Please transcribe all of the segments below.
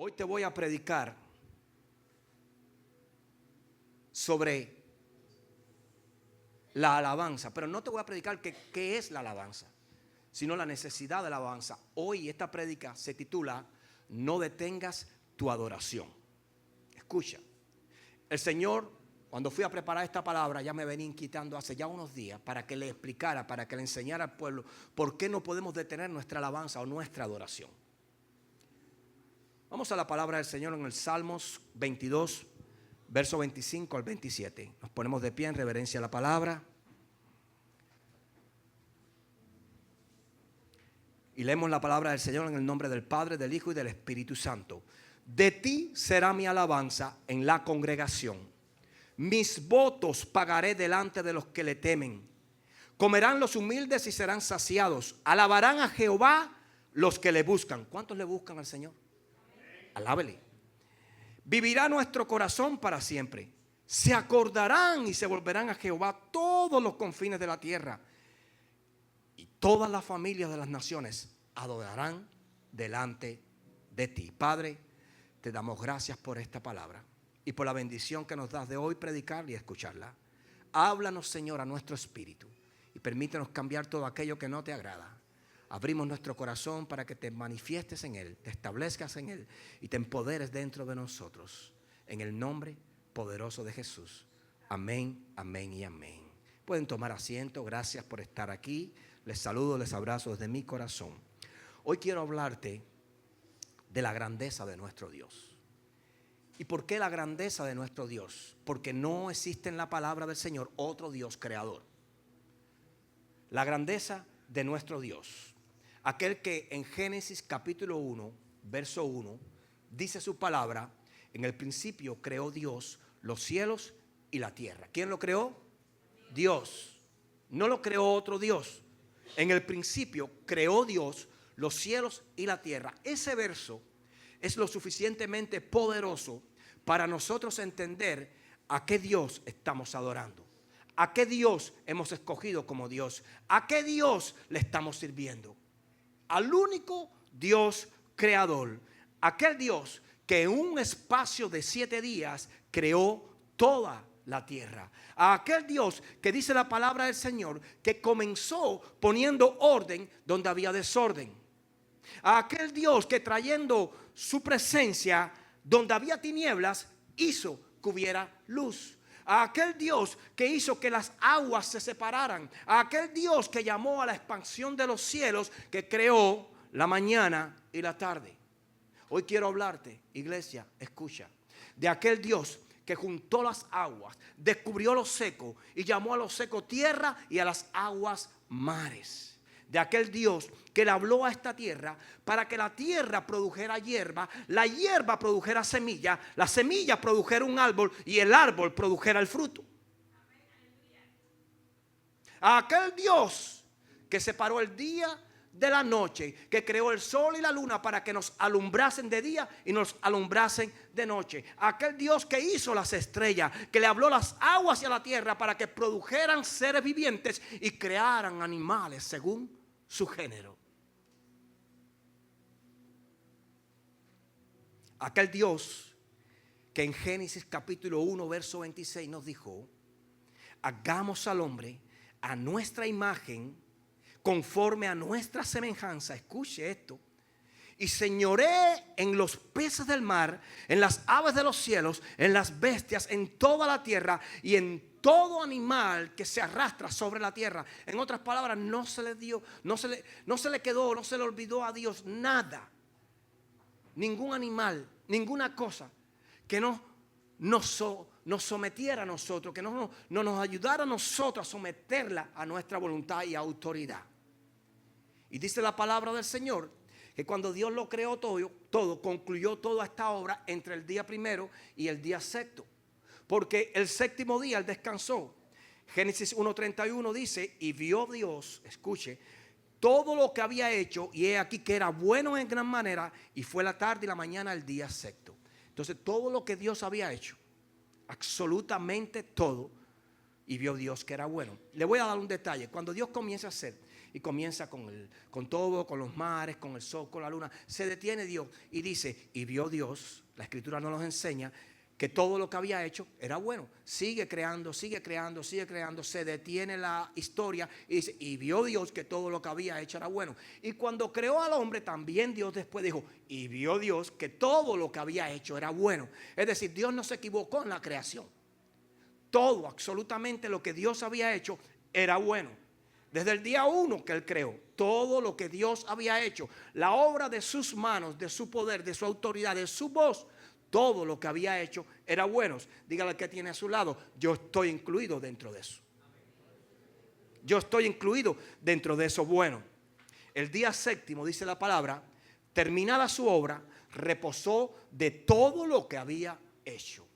Hoy te voy a predicar sobre la alabanza, pero no te voy a predicar qué es la alabanza, sino la necesidad de la alabanza. Hoy esta prédica se titula No detengas tu adoración. Escucha, el Señor, cuando fui a preparar esta palabra, ya me venía inquietando hace ya unos días para que le explicara, para que le enseñara al pueblo por qué no podemos detener nuestra alabanza o nuestra adoración. Vamos a la palabra del Señor en el Salmos 22, verso 25 al 27. Nos ponemos de pie en reverencia a la palabra. Y leemos la palabra del Señor en el nombre del Padre, del Hijo y del Espíritu Santo. De ti será mi alabanza en la congregación. Mis votos pagaré delante de los que le temen. Comerán los humildes y serán saciados. Alabarán a Jehová los que le buscan. ¿Cuántos le buscan al Señor? Alábele. Vivirá nuestro corazón para siempre. Se acordarán y se volverán a Jehová todos los confines de la tierra. Y todas las familias de las naciones adorarán delante de ti. Padre, te damos gracias por esta palabra y por la bendición que nos das de hoy predicarla y escucharla. Háblanos, Señor, a nuestro espíritu y permítenos cambiar todo aquello que no te agrada. Abrimos nuestro corazón para que te manifiestes en él, te establezcas en él y te empoderes dentro de nosotros. En el nombre poderoso de Jesús. Amén, amén y amén. Pueden tomar asiento. Gracias por estar aquí. Les saludo, les abrazo desde mi corazón. Hoy quiero hablarte de la grandeza de nuestro Dios. ¿Y por qué la grandeza de nuestro Dios? Porque no existe en la palabra del Señor otro Dios creador. La grandeza de nuestro Dios. Aquel que en Génesis capítulo 1, verso 1, dice su palabra: en el principio creó Dios los cielos y la tierra. ¿Quién lo creó? Dios. No lo creó otro Dios. En el principio creó Dios los cielos y la tierra. Ese verso es lo suficientemente poderoso para nosotros entender a qué Dios estamos adorando, a qué Dios hemos escogido como Dios, a qué Dios le estamos sirviendo. Al único Dios creador, aquel Dios que en un espacio de 7 días creó toda la tierra. A aquel Dios que dice la palabra del Señor que comenzó poniendo orden donde había desorden. A aquel Dios que trayendo su presencia donde había tinieblas hizo que hubiera luz. A aquel Dios que hizo que las aguas se separaran. A aquel Dios que llamó a la expansión de los cielos, que creó la mañana y la tarde. Hoy quiero hablarte, iglesia, escucha, de aquel Dios que juntó las aguas, descubrió lo seco y llamó a lo seco tierra y a las aguas mares. De aquel Dios que le habló a esta tierra para que la tierra produjera hierba, la hierba produjera semilla, la semilla produjera un árbol y el árbol produjera el fruto. A aquel Dios que separó el día de la noche, que creó el sol y la luna para que nos alumbrasen de día y nos alumbrasen de noche. Aquel Dios que hizo las estrellas, que le habló las aguas y a la tierra para que produjeran seres vivientes y crearan animales según su género. Aquel Dios que en Génesis capítulo 1 verso 26 nos dijo: hagamos al hombre a nuestra imagen, conforme a nuestra semejanza. Escuche esto. Y señoree en los peces del mar, en las aves de los cielos, en las bestias, en toda la tierra y en todo animal que se arrastra sobre la tierra. En otras palabras, no se le dio, no se le quedó, no se le olvidó a Dios nada. Ningún animal, ninguna cosa que no nos sometiera a nosotros, que no nos ayudara a nosotros a someterla a nuestra voluntad y autoridad. Y dice la palabra del Señor que cuando Dios lo creó todo, concluyó toda esta obra entre el día primero y el día sexto. Porque el séptimo día Él descansó. Génesis 1:31 dice: y vio Dios, escuche, todo lo que había hecho, y he aquí que era bueno en gran manera, y fue la tarde y la mañana el día sexto. Entonces todo lo que Dios había hecho, absolutamente todo, y vio Dios que era bueno. Le voy a dar un detalle. Cuando Dios comienza a hacer, Y comienza con todo, con los mares, con el sol, con la luna. Se detiene Dios y dice, y vio Dios, la escritura nos enseña, que todo lo que había hecho era bueno. Sigue creando, sigue creando, sigue creando. Se detiene la historia y dice, y vio Dios que todo lo que había hecho era bueno. Y cuando creó al hombre, también Dios después dijo, y vio Dios que todo lo que había hecho era bueno. Es decir, Dios no se equivocó en la creación. Todo, absolutamente lo que Dios había hecho era bueno. Desde el día 1 que Él creó, todo lo que Dios había hecho, la obra de sus manos, de su poder, de su autoridad, de su voz, todo lo que había hecho era bueno. Dígale al que tiene a su lado, yo estoy incluido dentro de eso. Yo estoy incluido dentro de eso bueno. El día séptimo, dice la palabra, terminada su obra, reposó de todo lo que había hecho.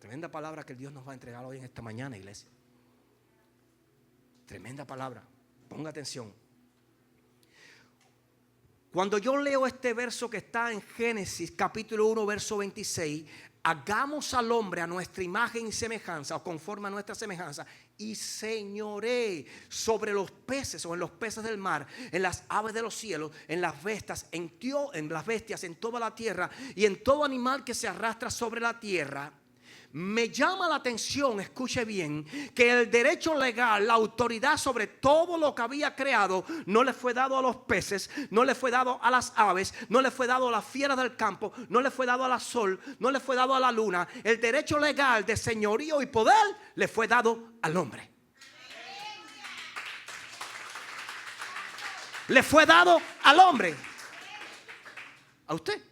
Tremenda palabra que Dios nos va a entregar hoy en esta mañana, iglesia. Tremenda palabra. Ponga atención. Cuando yo leo este verso que está en Génesis capítulo 1 verso 26, hagamos al hombre a nuestra imagen y semejanza, o conforme a nuestra semejanza, y señoree sobre los peces o en los peces del mar, en las aves de los cielos, en las bestias, en toda la tierra y en todo animal que se arrastra sobre la tierra. Me llama la atención, escuche bien, que el derecho legal, la autoridad sobre todo lo que había creado, no le fue dado a los peces, no le fue dado a las aves, no le fue dado a las fieras del campo, no le fue dado al sol, no le fue dado a la luna. El derecho legal de señorío y poder le fue dado al hombre. Le fue dado al hombre. ¿A usted?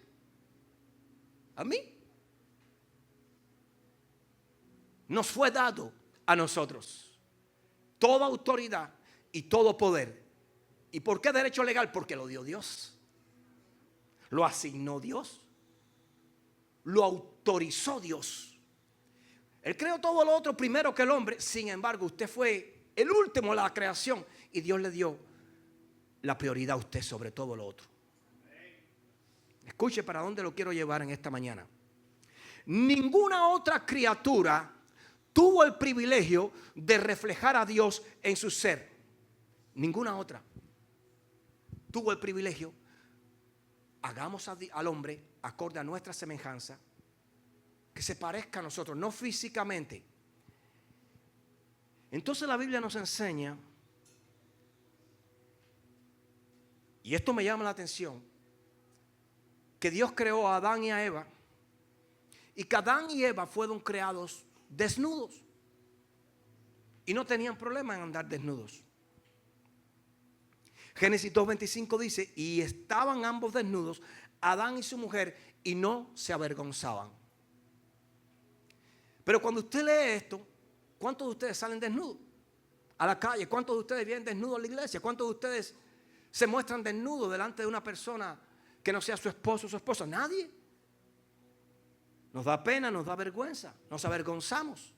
¿A mí? Nos fue dado a nosotros toda autoridad y todo poder. ¿Y por qué derecho legal? Porque lo dio Dios. Lo asignó Dios. Lo autorizó Dios. Él creó todo lo otro primero que el hombre. Sin embargo, usted fue el último de la creación y Dios le dio la prioridad a usted sobre todo lo otro. Escuche para dónde lo quiero llevar en esta mañana. Ninguna otra criatura tuvo el privilegio de reflejar a Dios en su ser. Ninguna otra tuvo el privilegio. Hagamos al hombre acorde a nuestra semejanza, que se parezca a nosotros, no físicamente. Entonces la Biblia nos enseña, y esto me llama la atención, que Dios creó a Adán y a Eva, y que Adán y Eva fueron creados desnudos y no tenían problema en andar desnudos. Génesis 2:25 dice, y estaban ambos desnudos, Adán y su mujer, y no se avergonzaban. Pero cuando usted lee esto, ¿cuántos de ustedes salen desnudos a la calle? ¿Cuántos de ustedes vienen desnudos a la iglesia? ¿Cuántos de ustedes se muestran desnudos delante de una persona que no sea su esposo o su esposa? Nadie. Nos da pena, nos da vergüenza, nos avergonzamos.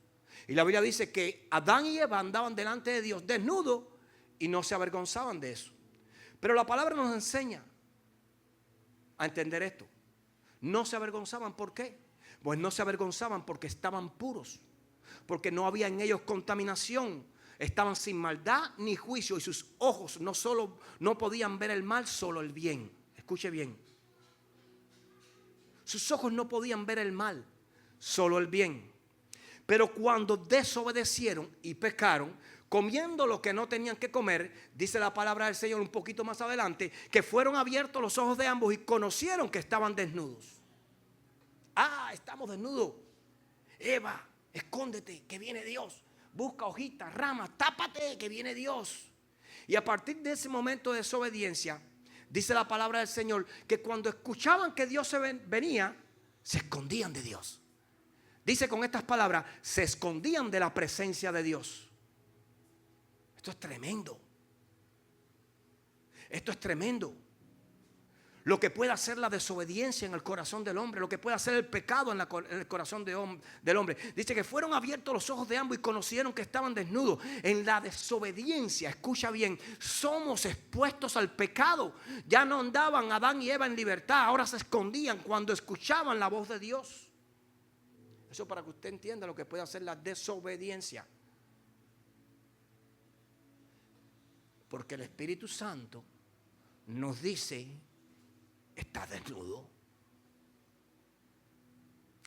Y la Biblia dice que Adán y Eva andaban delante de Dios desnudos y no se avergonzaban de eso. Pero la palabra nos enseña a entender esto. No se avergonzaban, ¿por qué? Pues no se avergonzaban porque estaban puros, porque no había en ellos contaminación, estaban sin maldad ni juicio, y sus ojos no podían ver el mal, solo el bien. Escuche bien. Sus ojos no podían ver el mal, solo el bien. Pero cuando desobedecieron y pecaron, comiendo lo que no tenían que comer, dice la palabra del Señor un poquito más adelante, que fueron abiertos los ojos de ambos y conocieron que estaban desnudos. Estamos desnudos. Eva, escóndete, que viene Dios. Busca hojitas, ramas, tápate, que viene Dios. Y a partir de ese momento de desobediencia, dice la palabra del Señor que cuando escuchaban que Dios venía, se escondían de Dios. Dice con estas palabras, se escondían de la presencia de Dios. Esto es tremendo. Esto es tremendo. Lo que puede hacer la desobediencia en el corazón del hombre, lo que puede hacer el pecado en el corazón del hombre. Dice que fueron abiertos los ojos de ambos y conocieron que estaban desnudos. En la desobediencia, escucha bien, somos expuestos al pecado. Ya no andaban Adán y Eva en libertad, ahora se escondían cuando escuchaban la voz de Dios. Eso para que usted entienda lo que puede hacer la desobediencia. Porque el Espíritu Santo nos dice, estás desnudo,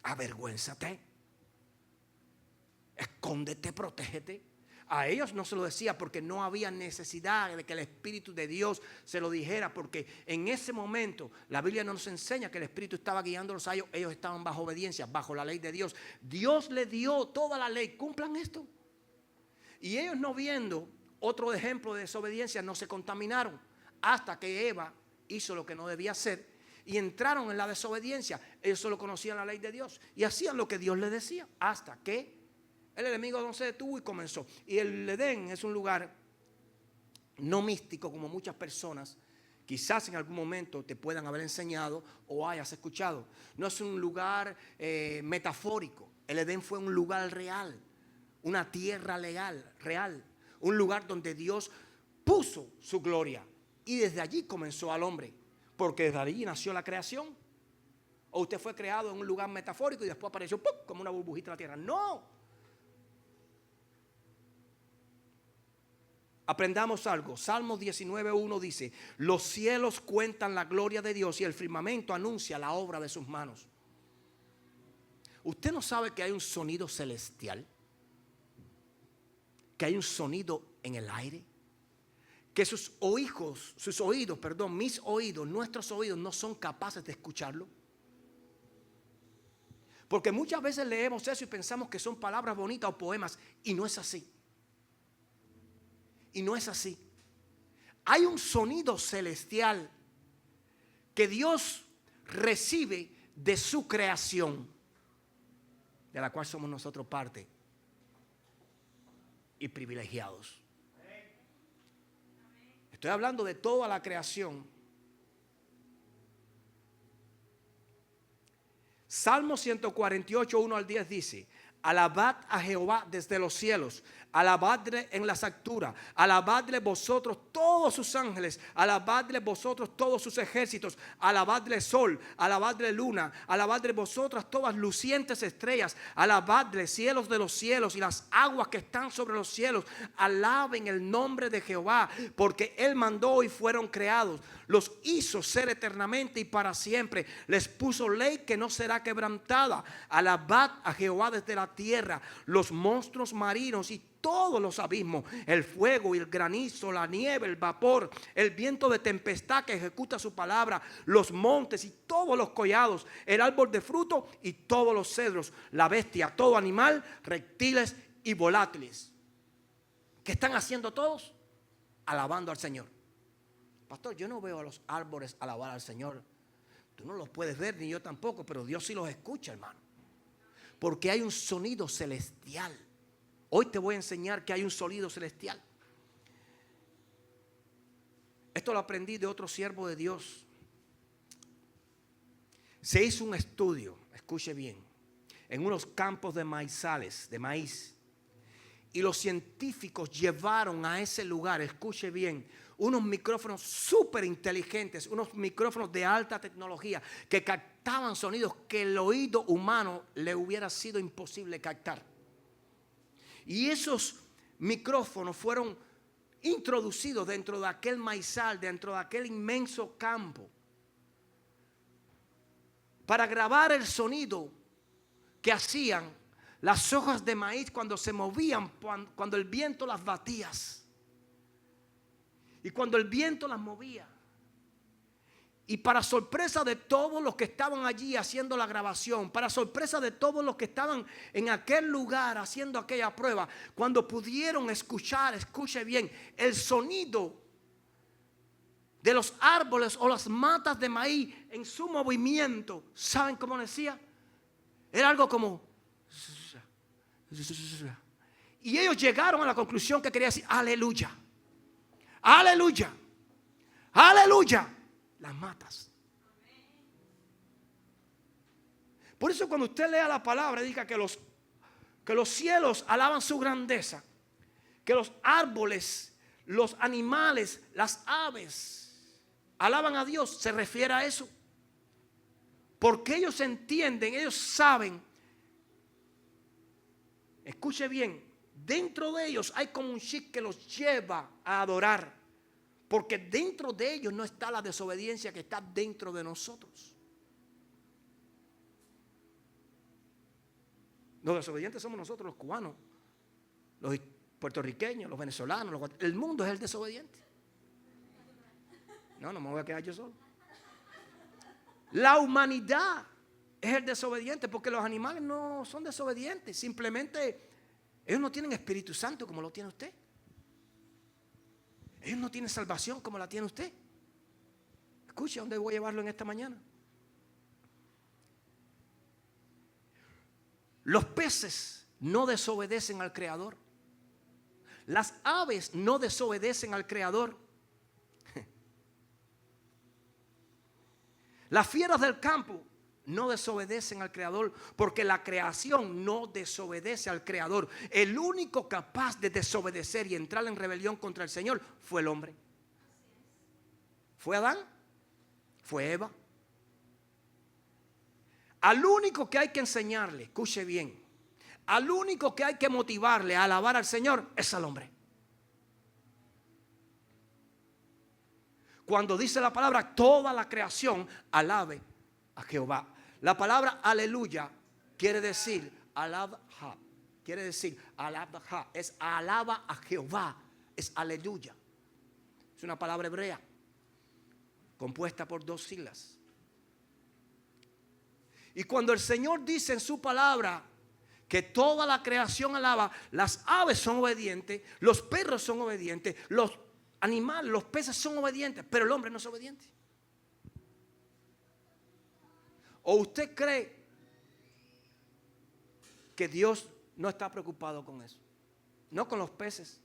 avergüénzate, escóndete, protégete. A ellos no se lo decía porque no había necesidad de que el Espíritu de Dios se lo dijera, porque en ese momento la Biblia no nos enseña que el Espíritu estaba guiándolos a ellos. Ellos estaban bajo obediencia, bajo la ley de Dios. Dios les dio toda la ley, cumplan esto. Y ellos, no viendo otro ejemplo de desobediencia, no se contaminaron hasta que Eva hizo lo que no debía hacer y entraron en la desobediencia. Ellos solo conocían la ley de Dios y hacían lo que Dios les decía, hasta que el enemigo no se detuvo y comenzó. Y el Edén es un lugar no místico como muchas personas quizás en algún momento te puedan haber enseñado o hayas escuchado. No es un lugar metafórico. El Edén fue un lugar real, una tierra legal, real, un lugar donde Dios puso su gloria y desde allí comenzó al hombre, porque desde allí nació la creación. O usted fue creado en un lugar metafórico y después apareció ¡pum!, como una burbujita en la tierra. No. Aprendamos algo. Salmos 19:1 dice: los cielos cuentan la gloria de Dios y el firmamento anuncia la obra de sus manos. ¿Usted no sabe que hay un sonido celestial? Que hay un sonido en el aire. Que mis oídos, nuestros oídos no son capaces de escucharlo. Porque muchas veces leemos eso y pensamos que son palabras bonitas o poemas, y no es así. Y no es así. Hay un sonido celestial que Dios recibe de su creación, de la cual somos nosotros parte y privilegiados. Estoy hablando de toda la creación. Salmo 148, 1 al 10 dice: alabad a Jehová desde los cielos, alabadle en las alturas, alabadle vosotros todos sus ángeles, alabadle vosotros todos sus ejércitos, alabadle sol, alabadle luna, alabadle vosotras todas lucientes estrellas, alabadle cielos de los cielos y las aguas que están sobre los cielos, alaben el nombre de Jehová, porque él mandó y fueron creados, los hizo ser eternamente y para siempre, les puso ley que no será quebrantada. Alabad a Jehová desde la tierra, los monstruos marinos y todos los abismos, el fuego y el granizo, la nieve, el vapor, el viento de tempestad que ejecuta su palabra, los montes y todos los collados, el árbol de fruto y todos los cedros, la bestia, todo animal, reptiles y volátiles. ¿Qué están haciendo todos? Alabando al Señor. Pastor, yo no veo a los árboles alabar al Señor. Tú no los puedes ver, ni yo tampoco, pero Dios sí los escucha, hermano. Porque hay un sonido celestial. Hoy te voy a enseñar que hay un sonido celestial. Esto lo aprendí de otro siervo de Dios. Se hizo un estudio, escuche bien, en unos campos de maizales, de maíz. Y los científicos llevaron a ese lugar, escuche bien, unos micrófonos súper inteligentes, unos micrófonos de alta tecnología que captaban sonidos que el oído humano le hubiera sido imposible captar. Y esos micrófonos fueron introducidos dentro de aquel maizal, dentro de aquel inmenso campo, para grabar el sonido que hacían las hojas de maíz cuando se movían, cuando el viento las batía. Y cuando el viento las movía. Y para sorpresa de todos los que estaban allí haciendo la grabación, para sorpresa de todos los que estaban en aquel lugar haciendo aquella prueba, cuando pudieron escuchar, escuche bien, el sonido de los árboles o las matas de maíz en su movimiento, ¿saben cómo decía? Era algo como... Y ellos llegaron a la conclusión que quería decir: aleluya, aleluya, aleluya. Las matas. Por eso cuando usted lea la palabra, diga que los cielos alaban su grandeza, que los árboles, los animales, las aves alaban a Dios, se refiere a eso. Porque ellos entienden, ellos saben. Escuche bien, dentro de ellos hay como un chip que los lleva a adorar. Porque dentro de ellos no está la desobediencia que está dentro de nosotros. Los desobedientes somos nosotros, los cubanos, los puertorriqueños, los venezolanos. El mundo es el desobediente. No me voy a quedar yo solo. La humanidad es el desobediente, porque los animales no son desobedientes. Simplemente ellos no tienen Espíritu Santo como lo tiene usted. Ellos no tienen salvación como la tiene usted. Escuche, ¿a dónde voy a llevarlo en esta mañana? Los peces no desobedecen al Creador. Las aves no desobedecen al Creador. Las fieras del campo no desobedecen al Creador, porque la creación no desobedece al Creador. El único capaz de desobedecer y entrar en rebelión contra el Señor fue el hombre. ¿Fue Adán? ¿Fue Eva? Al único que hay que enseñarle, escuche bien, al único que hay que motivarle a alabar al Señor es al hombre. Cuando dice la palabra, toda la creación alabe a Jehová. La palabra aleluya quiere decir alabja, quiere decir alabja, es alaba a Jehová, es aleluya. Es una palabra hebrea compuesta por dos siglas. Y cuando el Señor dice en su palabra que toda la creación alaba, las aves son obedientes, los perros son obedientes, los animales, los peces son obedientes, pero el hombre no es obediente. ¿O usted cree que Dios no está preocupado con eso? No con los peces,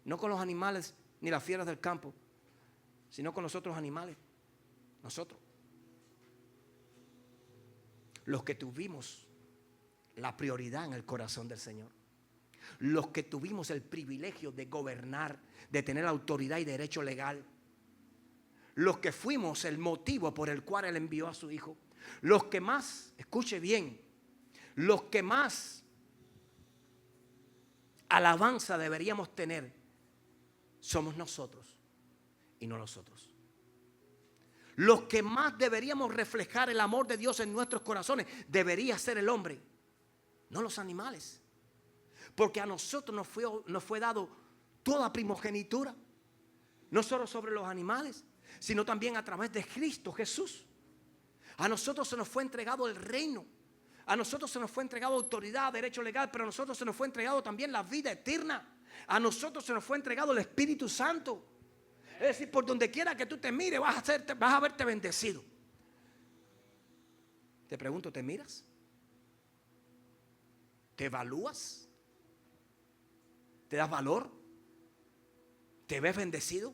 no con los animales, ni las fieras del campo, sino con los otros animales, nosotros. Los que tuvimos la prioridad en el corazón del Señor. Los que tuvimos el privilegio de gobernar, de tener autoridad y derecho legal. Los que fuimos el motivo por el cual Él envió a su Hijo. Los que más, escuche bien, los que más alabanza deberíamos tener somos nosotros y no los otros. Los que más deberíamos reflejar el amor de Dios en nuestros corazones debería ser el hombre, no los animales. Porque a nosotros nos fue dado toda primogenitura, no solo sobre los animales, sino también a través de Cristo Jesús. A nosotros se nos fue entregado el reino, a nosotros se nos fue entregado autoridad, derecho legal, pero a nosotros se nos fue entregado también la vida eterna. A nosotros se nos fue entregado el Espíritu Santo. Es decir, por donde quiera que tú te mires, vas a verte bendecido. Te pregunto, ¿te miras? ¿Te evalúas? ¿Te das valor? ¿Te ves bendecido?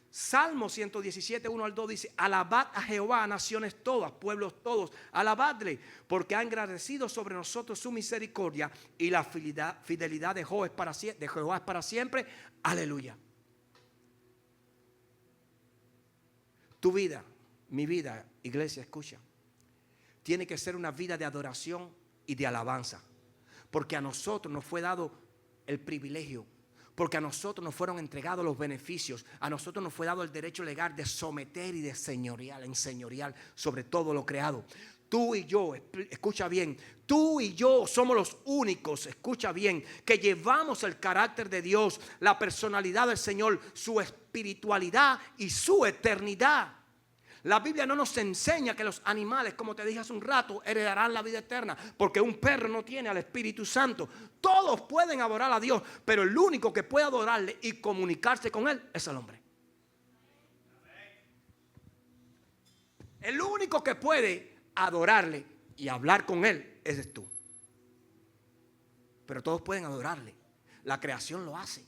Salmo 117, 1 al 2 dice: alabad a Jehová, naciones todas, pueblos todos, alabadle, porque ha engrandecido sobre nosotros su misericordia, y la fidelidad de Jehová es para siempre. Aleluya. Tu vida, mi vida, iglesia, escucha, tiene que ser una vida de adoración y de alabanza, porque a nosotros nos fue dado el privilegio, porque a nosotros nos fueron entregados los beneficios, a nosotros nos fue dado el derecho legal de someter y de enseñorear sobre todo lo creado. Tú y yo, escucha bien, tú y yo somos los únicos, escucha bien, que llevamos el carácter de Dios, la personalidad del Señor, su espiritualidad y su eternidad. La Biblia no nos enseña que los animales, como te dije hace un rato, heredarán la vida eterna, porque un perro no tiene al Espíritu Santo. Todos pueden adorar a Dios, pero el único que puede adorarle y comunicarse con Él es el hombre. El único que puede adorarle y hablar con Él es tú. Pero todos pueden adorarle. La creación lo hace.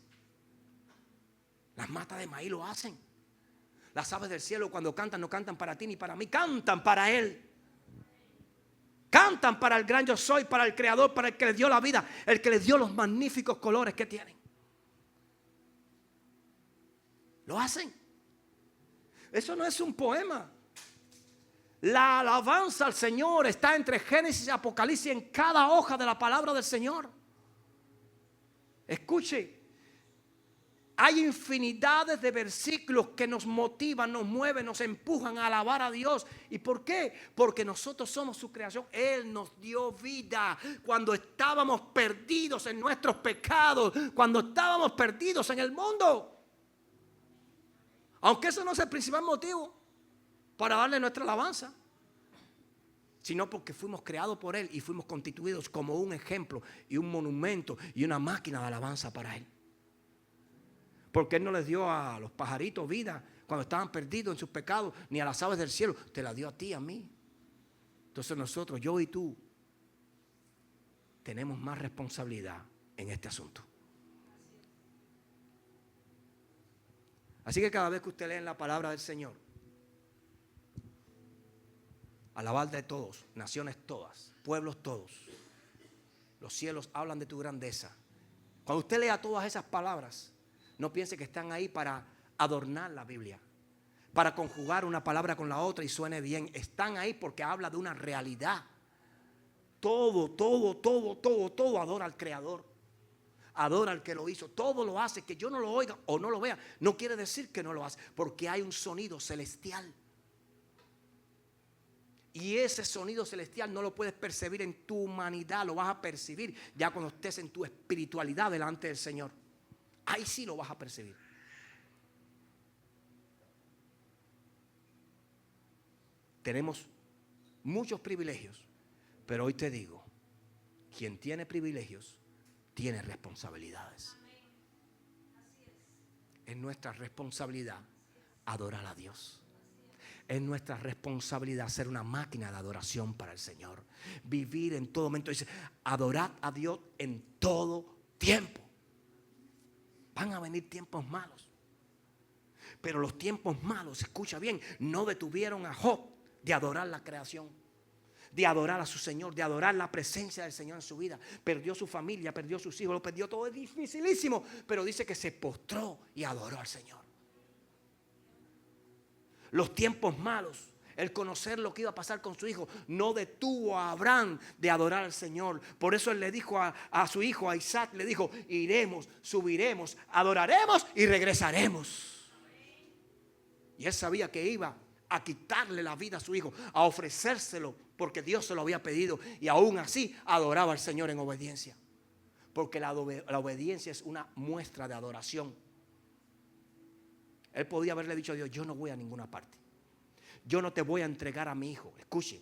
Las matas de maíz lo hacen. Las aves del cielo cuando cantan no cantan para ti ni para mí, cantan para Él. Cantan para el gran yo soy, para el Creador, para el que les dio la vida, el que les dio los magníficos colores que tienen. Lo hacen. Eso no es un poema. La alabanza al Señor está entre Génesis y Apocalipsis, en cada hoja de la palabra del Señor. Escuche, Hay infinidades de versículos que nos motivan, nos mueven, nos empujan a alabar a Dios. ¿Y por qué? Porque nosotros somos su creación. Él nos dio vida cuando estábamos perdidos en nuestros pecados, cuando estábamos perdidos en el mundo. Aunque eso no es el principal motivo para darle nuestra alabanza, sino porque fuimos creados por Él y fuimos constituidos como un ejemplo y un monumento y una máquina de alabanza para Él. Porque Él no les dio a los pajaritos vida cuando estaban perdidos en sus pecados, ni a las aves del cielo. Te la dio a ti, a mí. Entonces nosotros, yo y tú, tenemos más responsabilidad en este asunto. Así que cada vez que usted lee la palabra del Señor, alabar de todos, naciones todas, pueblos todos, los cielos hablan de tu grandeza. Cuando usted lea todas esas palabras, no piense que están ahí para adornar la Biblia, para conjugar una palabra con la otra y suene bien. Están ahí porque habla de una realidad. Todo adora al Creador. Adora al que lo hizo. Todo lo hace. Que yo no lo oiga o no lo vea, no quiere decir que no lo hace, porque hay un sonido celestial. Y ese sonido celestial no lo puedes percibir en tu humanidad, lo vas a percibir ya cuando estés en tu espiritualidad delante del Señor. Ahí sí lo vas a percibir. Tenemos muchos privilegios, pero hoy te digo, quien tiene privilegios tiene responsabilidades. Es nuestra responsabilidad adorar a Dios. Es nuestra responsabilidad ser una máquina de adoración para el Señor. Vivir en todo momento. Dice, adorad a Dios en todo tiempo. Van a venir tiempos malos. Pero los tiempos malos, escucha bien, no detuvieron a Job de adorar la creación, de adorar a su Señor, de adorar la presencia del Señor en su vida. Perdió su familia, perdió sus hijos, lo perdió todo, es dificilísimo. Pero dice que se postró y adoró al Señor. Los tiempos malos, el conocer lo que iba a pasar con su hijo, no detuvo a Abraham de adorar al Señor. Por eso él le dijo a su hijo, a Isaac, le dijo, iremos, subiremos, adoraremos y regresaremos. Y él sabía que iba a quitarle la vida a su hijo, a ofrecérselo, porque Dios se lo había pedido. Y aún así adoraba al Señor en obediencia. Porque la obediencia es una muestra de adoración. Él podía haberle dicho a Dios, yo no voy a ninguna parte. Yo no te voy a entregar a mi hijo. Escuche.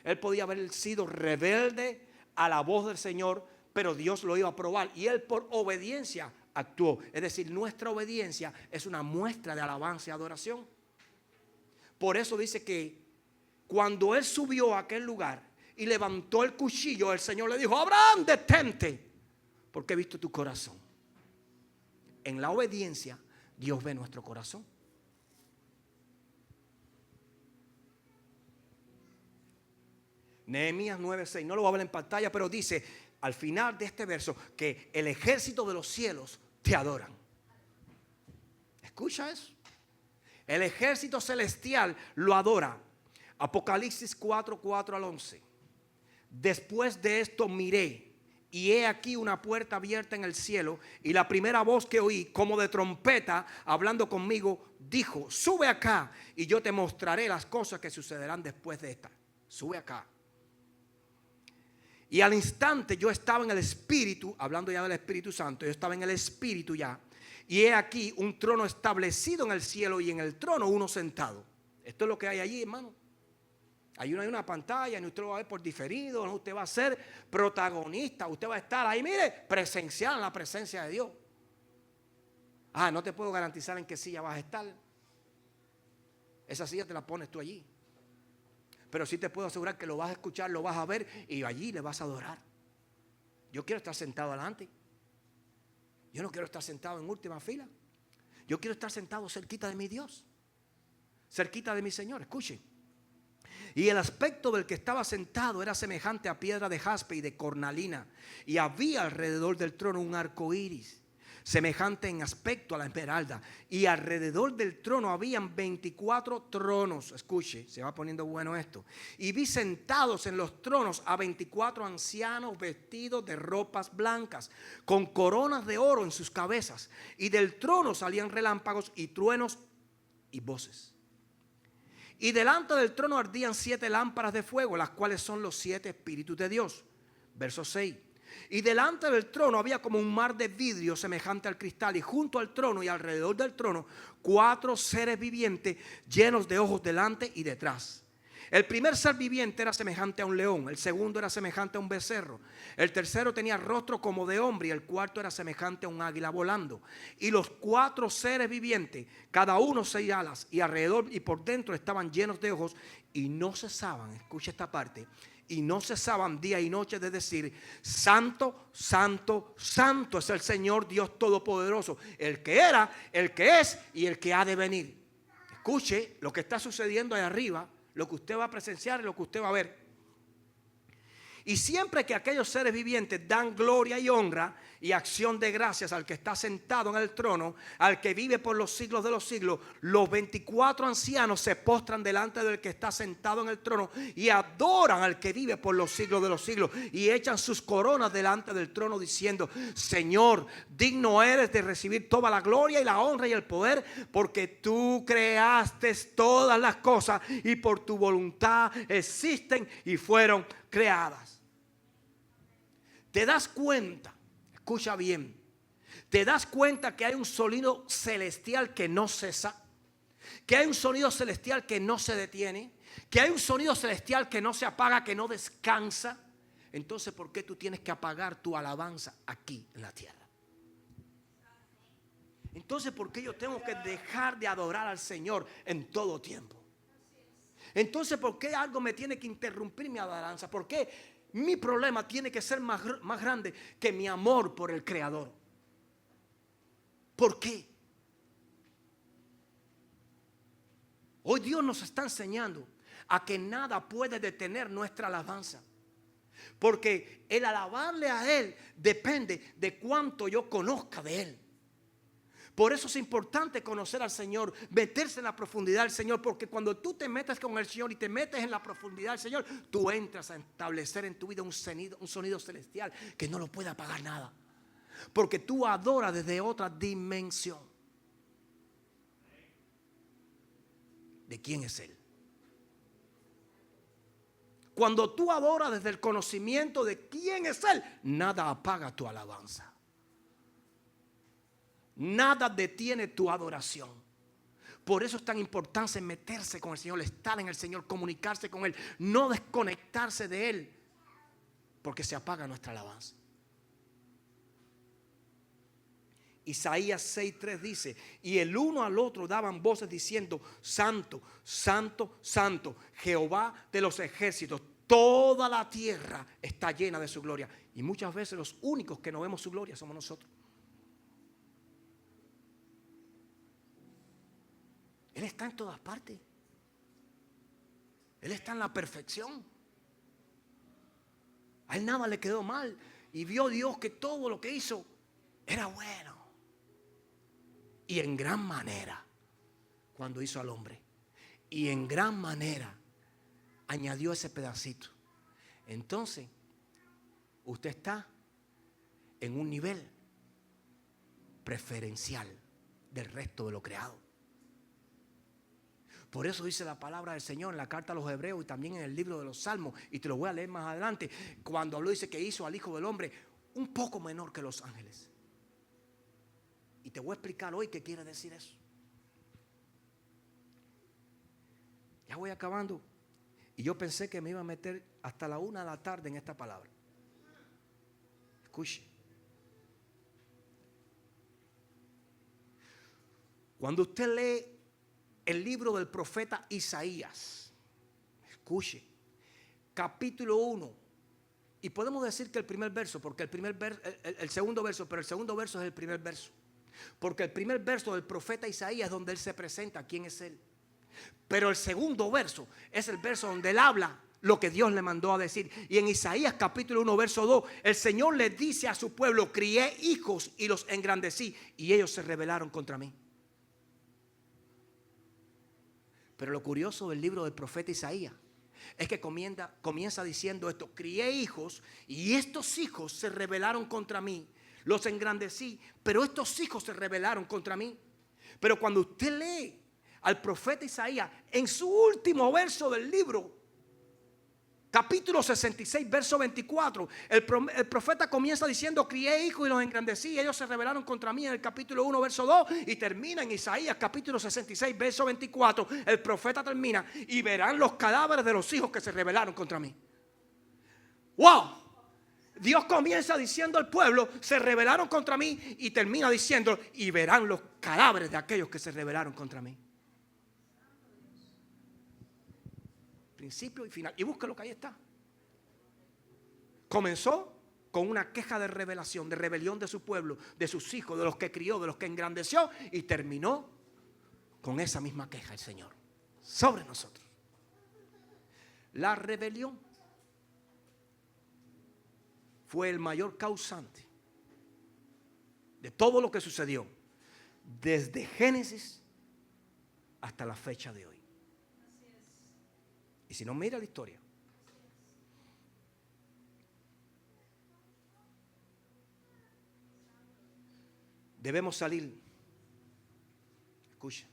Él podía haber sido rebelde a la voz del Señor, pero Dios lo iba a probar. Y él por obediencia actuó. Es decir, nuestra obediencia es una muestra de alabanza y adoración. Por eso dice que cuando él subió a aquel lugar y levantó el cuchillo, el Señor le dijo, Abraham, detente, porque he visto tu corazón. En la obediencia Dios ve nuestro corazón. Nehemías 9:6, no lo voy a ver en pantalla, pero dice al final de este verso que el ejército de los cielos te adoran. Escucha eso. El ejército celestial lo adora. Apocalipsis 4:4 al 11. Después de esto miré, y he aquí una puerta abierta en el cielo, y la primera voz que oí, como de trompeta, hablando conmigo, dijo, sube acá, y yo te mostraré las cosas que sucederán después de esta. Sube acá. Y al instante yo estaba en el Espíritu, hablando ya del Espíritu Santo, yo estaba en el Espíritu ya, y he aquí un trono establecido en el cielo, y en el trono uno sentado. Esto es lo que hay allí, hermano. Hay una pantalla, y usted lo va a ver por diferido, usted va a ser protagonista, usted va a estar ahí, mire, presencial en la presencia de Dios. No te puedo garantizar en qué silla vas a estar. Esa silla te la pones tú allí. Pero sí te puedo asegurar que lo vas a escuchar, lo vas a ver y allí le vas a adorar. Yo quiero estar sentado adelante. Yo no quiero estar sentado en última fila. Yo quiero estar sentado cerquita de mi Dios, cerquita de mi Señor. Escuchen. Y el aspecto del que estaba sentado era semejante a piedra de jaspe y de cornalina. Y había alrededor del trono un arco iris, semejante en aspecto a la esmeralda. Y alrededor del trono habían 24 tronos. Escuche, se va poniendo bueno esto. Y vi sentados en los tronos a 24 ancianos vestidos de ropas blancas, con coronas de oro en sus cabezas. Y del trono salían relámpagos y truenos y voces. Y delante del trono ardían 7 lámparas de fuego, las cuales son los 7 espíritus de Dios. Verso 6. Y delante del trono había como un mar de vidrio semejante al cristal. Y junto al trono y alrededor del trono 4 seres vivientes llenos de ojos delante y detrás. El primer ser viviente era semejante a un león. El segundo era semejante a un becerro. El tercero tenía rostro como de hombre. Y el cuarto era semejante a un águila volando. Y los 4 seres vivientes, cada uno 6 alas, y alrededor y por dentro estaban llenos de ojos. Y no cesaban, escucha esta parte, y no cesaban día y noche de decir: Santo, santo, santo es el Señor Dios Todopoderoso, el que era, el que es y el que ha de venir. Escuche lo que está sucediendo ahí arriba, lo que usted va a presenciar y lo que usted va a ver. Y siempre que aquellos seres vivientes dan gloria y honra y acción de gracias al que está sentado en el trono, al que vive por los siglos de los siglos, los 24 ancianos se postran delante del que está sentado en el trono y adoran al que vive por los siglos de los siglos, y echan sus coronas delante del trono diciendo: Señor, digno eres de recibir toda la gloria y la honra y el poder, porque tú creaste todas las cosas y por tu voluntad existen y fueron creadas. ¿Te das cuenta? Escucha bien. ¿Te das cuenta que hay un sonido celestial que no cesa? Que hay un sonido celestial que no se detiene. Que hay un sonido celestial que no se apaga, que no descansa. Entonces, ¿por qué tú tienes que apagar tu alabanza aquí en la tierra? Entonces, ¿por qué yo tengo que dejar de adorar al Señor en todo tiempo? Entonces, ¿por qué algo me tiene que interrumpir mi adorancia? ¿Por qué mi problema tiene que ser más grande que mi amor por el Creador? ¿Por qué? Hoy Dios nos está enseñando a que nada puede detener nuestra alabanza. Porque el alabarle a Él depende de cuánto yo conozca de Él. Por eso es importante conocer al Señor, meterse en la profundidad del Señor, porque cuando tú te metes con el Señor y te metes en la profundidad del Señor, tú entras a establecer en tu vida un sonido celestial que no lo puede apagar nada, porque tú adoras desde otra dimensión. ¿De quién es Él? Cuando tú adoras desde el conocimiento de quién es Él, nada apaga tu alabanza. Nada detiene tu adoración. Por eso es tan importante meterse con el Señor, estar en el Señor, comunicarse con Él, no desconectarse de Él, porque se apaga nuestra alabanza. Isaías 6:3 dice: y el uno al otro daban voces diciendo: Santo, santo, santo, Jehová de los ejércitos, toda la tierra está llena de su gloria. Y muchas veces los únicos que no vemos su gloria somos nosotros. Él está en todas partes. Él está en la perfección. A Él nada le quedó mal. Y vio Dios que todo lo que hizo era bueno. Y en gran manera, cuando hizo al hombre, y en gran manera añadió ese pedacito. Entonces, usted está en un nivel preferencial del resto de lo creado. Por eso dice la palabra del Señor en la carta a los Hebreos y también en el libro de los Salmos, y te lo voy a leer más adelante, cuando habló, dice que hizo al Hijo del Hombre un poco menor que los ángeles. Y te voy a explicar hoy qué quiere decir eso. Ya voy acabando. Y yo pensé que me iba a meter hasta la 1 de la tarde en esta palabra. Escuche. Cuando usted lee el libro del profeta Isaías, escuche, capítulo 1, y podemos decir que el primer verso, porque el segundo verso, pero el segundo verso es el primer verso, porque el primer verso del profeta Isaías es donde él se presenta quién es él, pero el segundo verso es el verso donde él habla lo que Dios le mandó a decir. Y en Isaías capítulo 1 verso 2, el Señor le dice a su pueblo: crié hijos y los engrandecí, y ellos se rebelaron contra mí. Pero lo curioso del libro del profeta Isaías es que comienza diciendo esto: crié hijos y estos hijos se rebelaron contra mí. Los engrandecí, pero estos hijos se rebelaron contra mí. Pero cuando usted lee al profeta Isaías, en su último verso del libro, capítulo 66, verso 24, el profeta comienza diciendo: crié hijos y los engrandecí, y ellos se rebelaron contra mí, en el capítulo 1, verso 2, y termina en Isaías capítulo 66, verso 24. El profeta termina: y verán los cadáveres de los hijos que se rebelaron contra mí. ¡Wow! Dios comienza diciendo al pueblo: se rebelaron contra mí, y termina diciendo: y verán los cadáveres de aquellos que se rebelaron contra mí. Principio y final. Y busca lo que ahí está. Comenzó con una queja de revelación, de rebelión de su pueblo, de sus hijos, de los que crió, de los que engrandeció, y terminó con esa misma queja el Señor sobre nosotros. La rebelión fue el mayor causante de todo lo que sucedió desde Génesis hasta la fecha de hoy. Y si no, mira la historia. Debemos salir, escucha,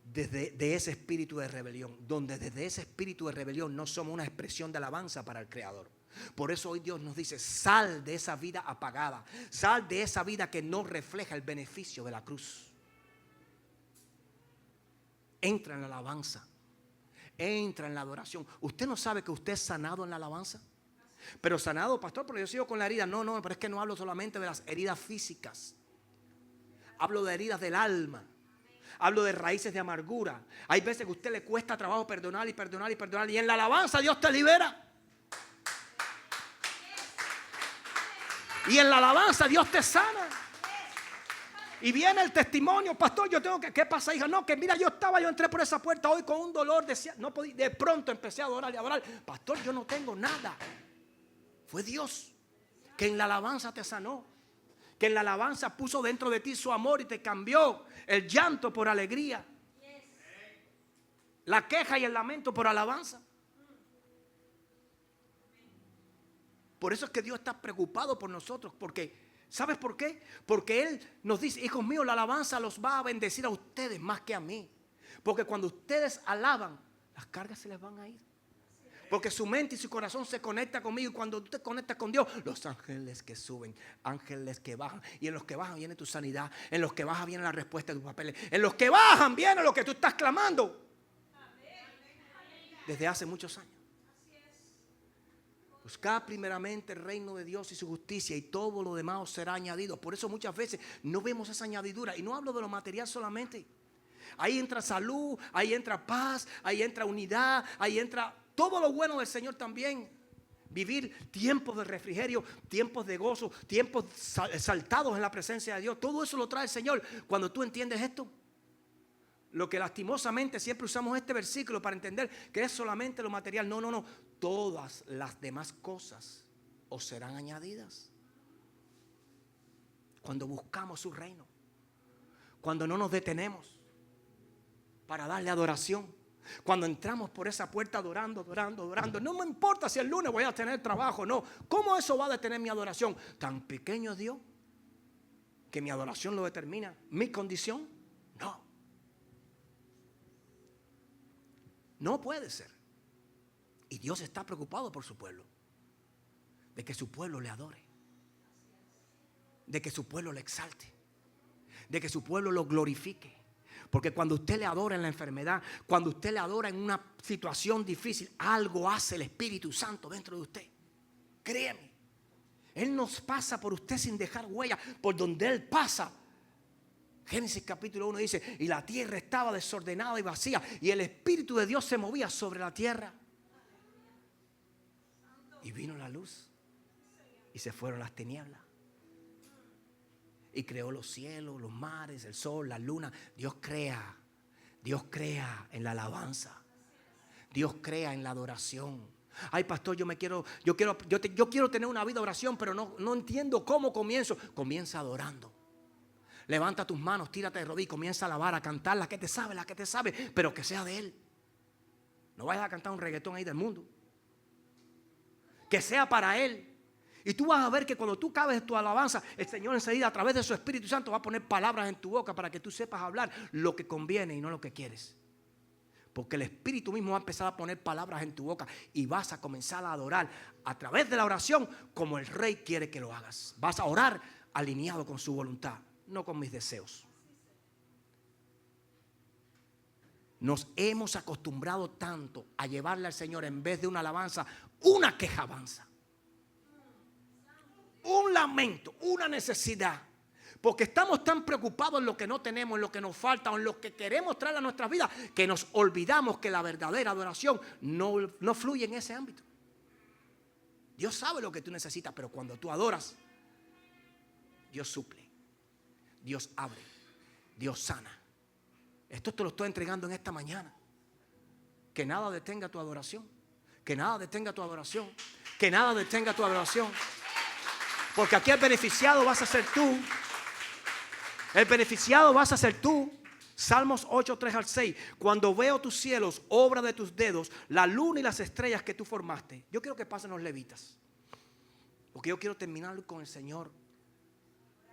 de ese espíritu de rebelión, donde desde ese espíritu de rebelión no somos una expresión de alabanza para el Creador. Por eso hoy Dios nos dice: sal de esa vida apagada, sal de esa vida que no refleja el beneficio de la cruz. Entra en la alabanza, entra en la adoración. ¿Usted no sabe que usted es sanado en la alabanza? Pero sanado, pastor, porque yo sigo con la herida. No, pero es que no hablo solamente de las heridas físicas. Hablo de heridas del alma. Hablo de raíces de amargura. Hay veces que a usted le cuesta trabajo perdonar y perdonar y perdonar, y en la alabanza Dios te libera. Y en la alabanza Dios te sana. Y viene el testimonio: pastor, yo tengo que, ¿qué pasa, hija? No, que mira, yo entré por esa puerta hoy con un dolor, decía, no podía, de pronto empecé a adorar y a adorar. Pastor, yo no tengo nada. Fue Dios que en la alabanza te sanó, que en la alabanza puso dentro de ti su amor y te cambió el llanto por alegría, la queja y el lamento por alabanza. Por eso es que Dios está preocupado por nosotros, porque ¿sabes por qué? Porque Él nos dice: hijos míos, la alabanza los va a bendecir a ustedes más que a mí. Porque cuando ustedes alaban, las cargas se les van a ir. Porque su mente y su corazón se conecta conmigo. Y cuando tú te conectas con Dios, los ángeles que suben, ángeles que bajan. Y en los que bajan viene tu sanidad. En los que bajan viene la respuesta de tus papeles. En los que bajan viene lo que tú estás clamando desde hace muchos años. Buscad primeramente el reino de Dios y su justicia, y todo lo demás os será añadido. Por eso muchas veces no vemos esa añadidura. Y no hablo de lo material solamente. Ahí entra salud, ahí entra paz, ahí entra unidad, ahí entra todo lo bueno del Señor también. Vivir tiempos de refrigerio, tiempos de gozo, tiempos saltados en la presencia de Dios. Todo eso lo trae el Señor cuando tú entiendes esto. Lo que lastimosamente siempre usamos este versículo para entender que es solamente lo material. No. Todas las demás cosas os serán añadidas. Cuando buscamos su reino, cuando no nos detenemos para darle adoración, cuando entramos por esa puerta adorando. No me importa si el lunes voy a tener trabajo, no. ¿Cómo eso va a detener mi adoración? Tan pequeño es Dios que mi adoración lo determina mi condición. No puede ser. Y Dios está preocupado por su pueblo, de que su pueblo le adore, de que su pueblo le exalte, de que su pueblo lo glorifique. Porque cuando usted le adora en la enfermedad, cuando usted le adora en una situación difícil, algo hace el Espíritu Santo dentro de usted. Créeme, Él nos pasa por usted sin dejar huella. Por donde Él pasa, Génesis capítulo 1 dice: y la tierra estaba desordenada y vacía, y el Espíritu de Dios se movía sobre la tierra. Y vino la luz, y se fueron las tinieblas. Y creó los cielos, los mares, el sol, la luna. Dios crea en la alabanza. Dios crea en la adoración. Ay, pastor, yo quiero tener una vida de oración, pero no entiendo cómo comienzo. Comienza adorando. Levanta tus manos, tírate de rodillas, comienza a alabar, a cantar la que te sabe, pero que sea de Él. No vayas a cantar un reggaetón ahí del mundo. Que sea para Él. Y tú vas a ver que cuando tú cabes en tu alabanza, el Señor enseguida a través de su Espíritu Santo va a poner palabras en tu boca para que tú sepas hablar lo que conviene y no lo que quieres. Porque el Espíritu mismo va a empezar a poner palabras en tu boca y vas a comenzar a adorar a través de la oración como el Rey quiere que lo hagas. Vas a orar alineado con su voluntad, no con mis deseos. Nos hemos acostumbrado tanto a llevarle al Señor en vez de una alabanza, una quejabanza, un lamento, una necesidad. Porque estamos tan preocupados en lo que no tenemos, en lo que nos falta, o en lo que queremos traer a nuestras vidas, que nos olvidamos que la verdadera adoración no fluye en ese ámbito. Dios sabe lo que tú necesitas, pero cuando tú adoras, Dios suple, Dios abre, Dios sana. Esto te lo estoy entregando en esta mañana. Que nada detenga tu adoración. Que nada detenga tu adoración. Que nada detenga tu adoración. Porque aquí el beneficiado vas a ser tú. El beneficiado vas a ser tú. Salmos 8, 3 al 6. Cuando veo tus cielos, obra de tus dedos, la luna y las estrellas que tú formaste. Yo quiero que pasen los levitas. Porque yo quiero terminar con el Señor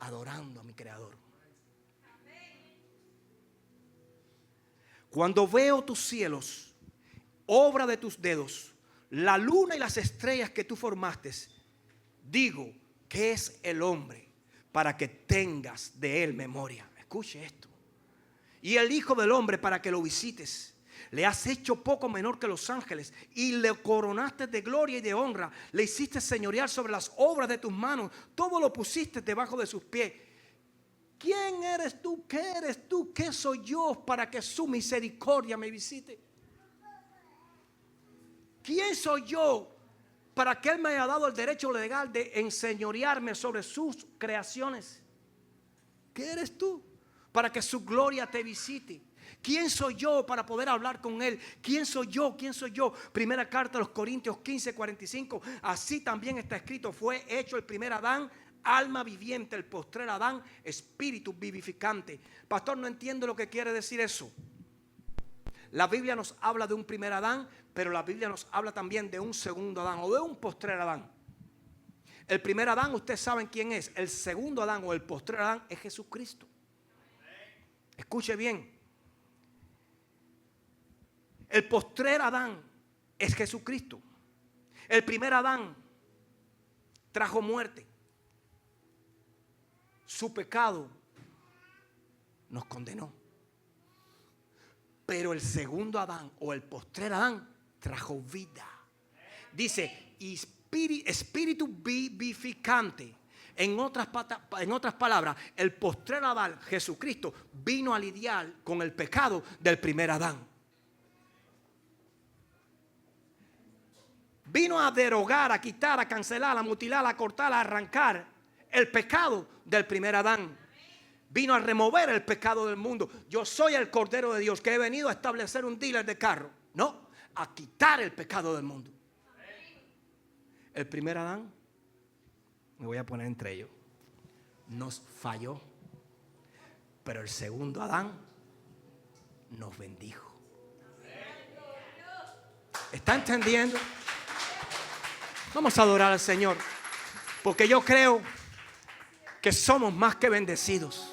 adorando a mi Creador. Cuando veo tus cielos, obra de tus dedos, la luna y las estrellas que tú formaste, digo, ¿qué es el hombre para que tengas de él memoria? Escuche esto. Y el Hijo del Hombre para que lo visites. Le has hecho poco menor que los ángeles y le coronaste de gloria y de honra. Le hiciste señorear sobre las obras de tus manos. Todo lo pusiste debajo de sus pies. ¿Quién eres tú? ¿Qué eres tú? ¿Qué soy yo para que su misericordia me visite? ¿Quién soy yo para que Él me haya dado el derecho legal de enseñorearme sobre sus creaciones? ¿Qué eres tú para que su gloria te visite? ¿Quién soy yo para poder hablar con Él? ¿Quién soy yo? ¿Quién soy yo? Primera carta a los Corintios 15, 45. Así también está escrito: fue hecho el primer Adán, alma viviente; el postrer Adán, espíritu vivificante. Pastor, no entiendo lo que quiere decir eso. La Biblia nos habla de un primer Adán, pero la Biblia nos habla también de un segundo Adán o de un postrer Adán. El primer Adán, ustedes saben quién es. El segundo Adán o el postrer Adán es Jesucristo. Escuche bien. El postrer Adán es Jesucristo. El primer Adán trajo muerte. Su pecado nos condenó. Pero el segundo Adán o el postrer Adán trajo vida. Dice espíritu vivificante. En otras palabras, el postrer Adán, Jesucristo, vino a lidiar con el pecado del primer Adán. Vino a derogar, a quitar, a cancelar, a mutilar, a cortar, a arrancar el pecado del primer Adán. Vino a remover el pecado del mundo. Yo soy el Cordero de Dios que he venido a establecer un dealer de carro. No, a quitar el pecado del mundo. El primer Adán, me voy a poner entre ellos, nos falló. Pero el segundo Adán nos bendijo. ¿Está entendiendo? Vamos a adorar al Señor, porque yo creo que somos más que bendecidos.